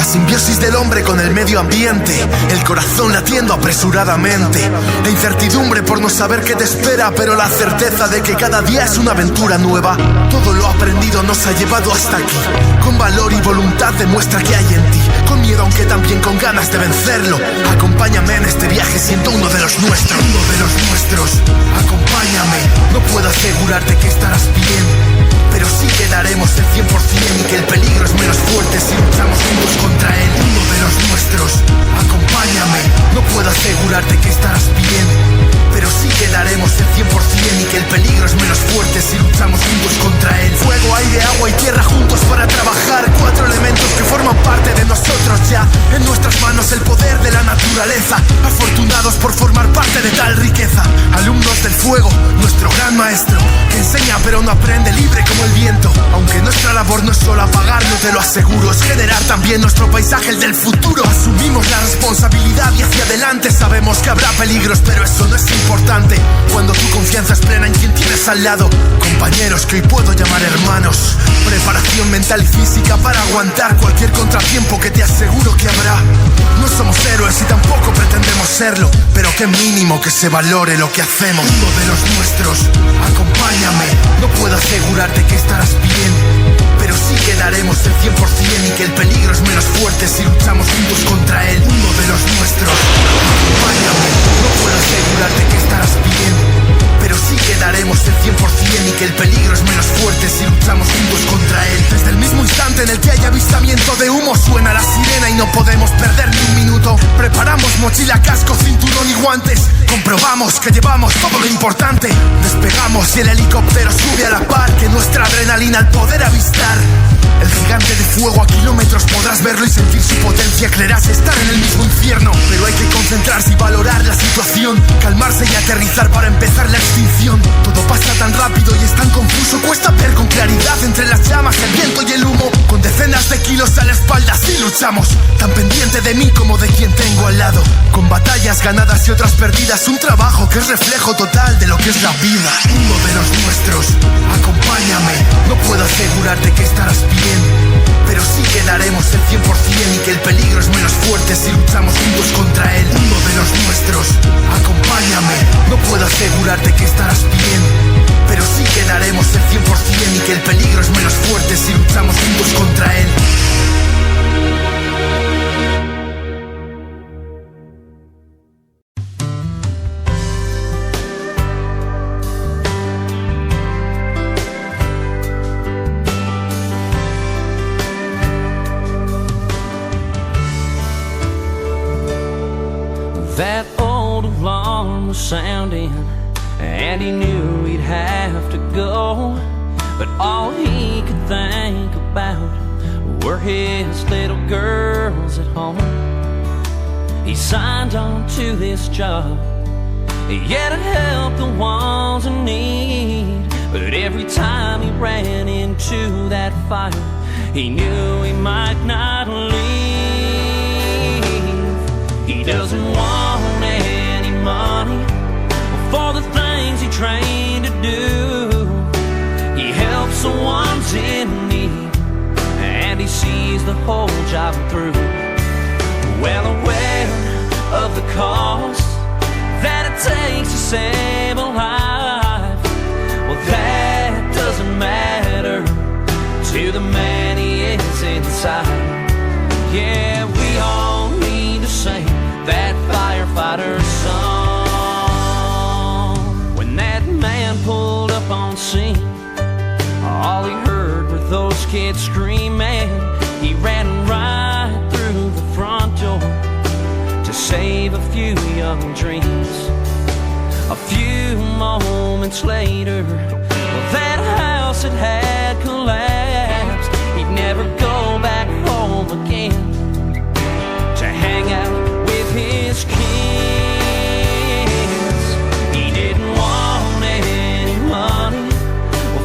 La simbiosis del hombre con el medio ambiente, el corazón latiendo apresuradamente, la incertidumbre por no saber qué te espera, pero la certeza de que cada día es una aventura nueva. Todo lo aprendido nos ha llevado hasta aquí. Con valor y voluntad demuestra que hay en ti. Con miedo aunque también con ganas de vencerlo. Acompáñame en este viaje siendo uno de los nuestros. Uno de los nuestros, acompáñame. No puedo asegurarte que estarás bien, pero sí que daremos el 100% y que el peligro es menos fuerte si luchamos juntos contra él. Uno de los nuestros, acompáñame. No puedo asegurarte que estarás bien, pero sí que daremos el 100% y que el peligro es menos fuerte si luchamos juntos contra él. Fuego, aire, agua y tierra juntos para trabajar. 4 elementos que forman parte de nosotros ya. En nuestras manos el poder de la naturaleza. Afortunados por formar parte de tal riqueza. Alumnos del fuego, nuestro gran maestro, que enseña pero no aprende, libre como el viento. Aunque nuestra labor no es solo apagar, no te lo aseguro, es generar también nuestro paisaje, el del futuro. Asumimos la responsabilidad y hacia adelante. Sabemos que habrá peligros, pero eso no es importante cuando tu confianza es plena en quien tienes al lado. Compañeros que hoy puedo llamar hermanos. Preparación mental y física para aguantar cualquier contratiempo que te aseguro que habrá. No somos héroes y tampoco pretendemos serlo, pero qué mínimo que se valore lo que hacemos. Uno de los nuestros, acompáñame. No puedo asegurarte que estarás bien, pero sí que daremos el 100% y que el peligro es menos fuerte si luchamos juntos contra él. Uno de los nuestros, acompáñame. No puedo asegurarte que estarás bien, pero sí que daremos el 100% y que el peligro es menos fuerte si luchamos juntos contra él. Desde el mismo instante en el que hay avistamiento de humo, suena la sirena y no podemos perder ni un minuto. Preparamos mochila, casco, cinturón y guantes. Comprobamos que llevamos todo lo importante. Despegamos y el helicóptero sube a la par que nuestra adrenalina al poder avistar el gigante de fuego a kilómetros. Podrás verlo y sentir su potencia. Creerás estar en el mismo infierno, pero hay que concentrarse y valorar la situación. Calmarse y aterrizar para empezar la extinción. Todo pasa tan rápido y es tan confuso. Cuesta ver con claridad entre las llamas, el viento y el humo. Con decenas de kilos a la espalda así luchamos. Tan pendiente de mí como de quien tengo al lado. Con batallas ganadas y otras perdidas. Un trabajo que es reflejo total de lo que es la vida. Uno de los nuestros, acompáñame. No puedo asegurarte que estarás bien, pero sí que daremos el 100% y que el peligro es menos fuerte si luchamos juntos contra él. Uno de los nuestros, acompáñame. No puedo asegurarte que estarás bien, pero sí que daremos el 100% y que el peligro es menos fuerte si luchamos juntos contra él. That old alarm was sounding, and he knew he'd have to go. But all he could think about were his little girls at home. He signed on to this job, yeah, to help the ones in need. But every time he ran into that fire, he knew he might not leave. He doesn't want any money for the things he trained to do. He helps the ones in need, and he sees the whole job through. Well aware of the cost that it takes to save a life, well that doesn't matter to the man he is inside. Yeah, we all need to sing that firefighter song. When that man pulled up on scene, all he heard were those kids screaming. He ran right through the front door to save a few young dreams. A few moments later, well, that house had collapsed. He'd never go back home again to hang out with his kids. He didn't want any money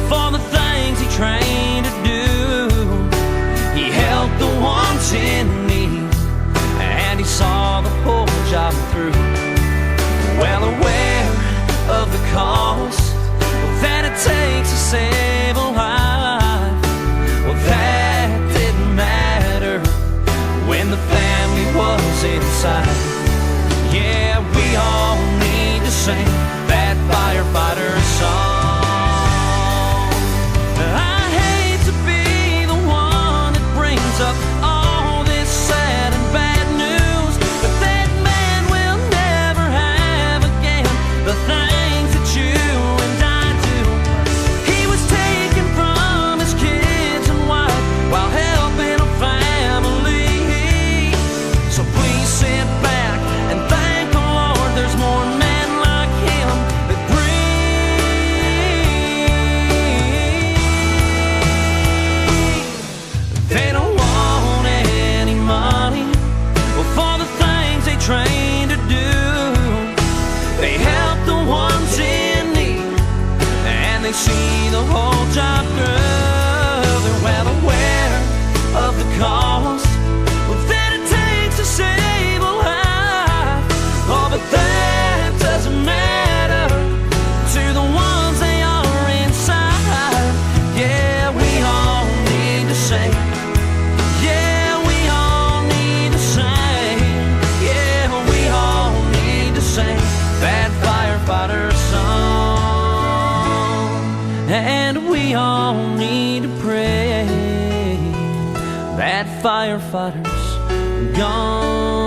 for the things he trained to do. He helped the ones in need, and he saw the whole job through. Well aware of the cost that it takes to save a life, well that didn't matter had firefighters gone